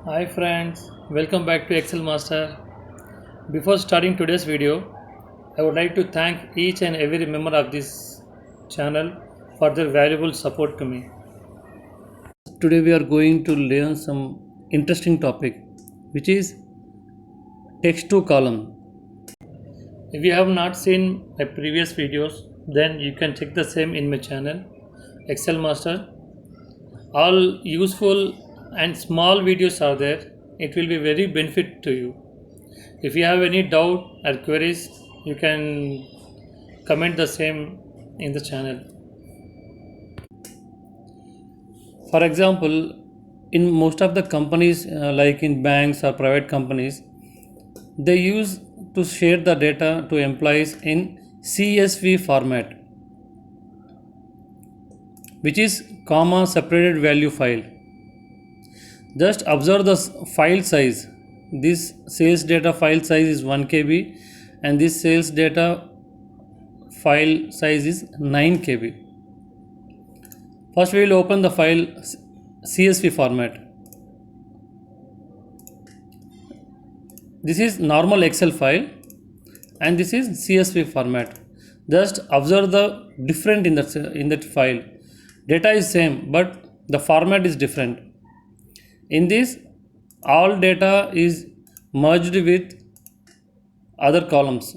Hi friends, welcome back to Excel Master. Before starting today's video, I would like to thank each and every member of this channel for their valuable support to me. Today we are going to learn some interesting topic which is text to column. If you have not seen my previous videos, then you can check the same in my channel Excel Master. All useful and small videos are there. It will be very benefit to you. If you have any doubt or queries, you can comment the same in the channel. For example, in most of the companies, like in banks or private companies, they use to share the data to employees in CSV format, which is comma separated value file. Just observe the file size. This sales data file size is 1 KB and this sales data file size is 9 KB. First we will open the file CSV format. This is normal Excel file and this is CSV format. Just observe the different in that file. Data is same but the format is different. In this, all data is merged with other columns.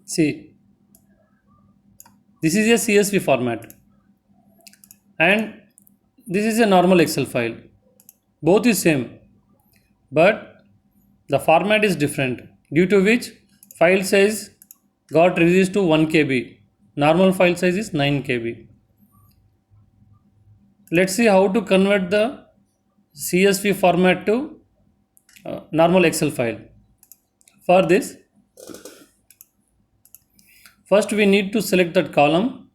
See, this is a CSV format and this is a normal Excel file. Both is same but the format is different, due to which file size got reduced to 1 KB. Normal file size is 9 KB. Let's see how to convert the CSV format to normal Excel file. For this, first we need to select that column.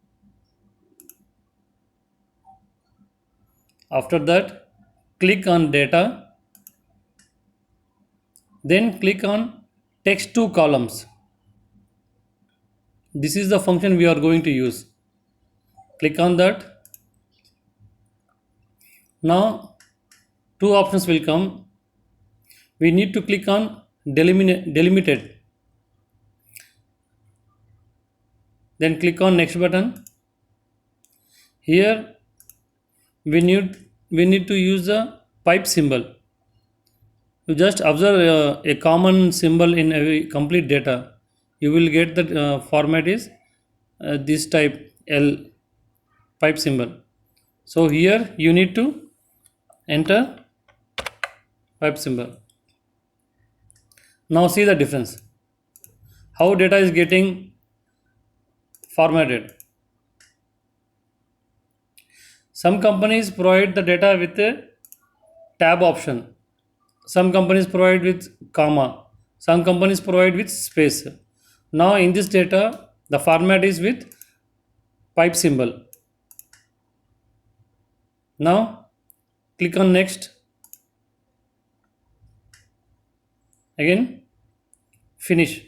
After that, click on data. Then click on text to columns. This is the function we are going to use. Click on that. Now two options will come. We need to click on delimited. Then click on next button. Here we need to use the pipe symbol. You just observe a common symbol in every complete data. You will get that format is this type L pipe symbol. So here you need to enter pipe symbol. Now see the difference. How data is getting formatted. Some companies provide the data with a tab option. Some companies provide with comma. Some companies provide with space. Now in this data, the format is with pipe symbol. Now click on next. Again finish.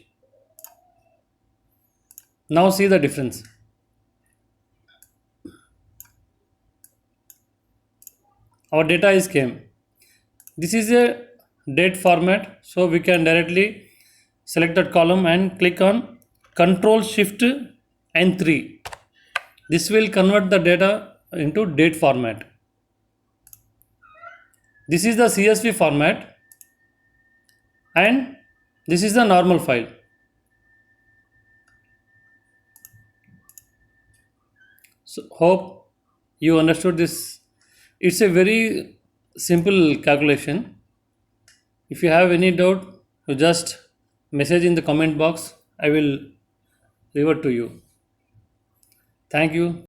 Now see the difference. Our data is came. This is a date format, so we can directly select that column and click on Control Shift and 3. This will convert the data into date format. This is the CSV format and this is the normal file. So hope you understood this. It's a very simple calculation. If you have any doubt, you just message in the comment box. I will revert to you. Thank you.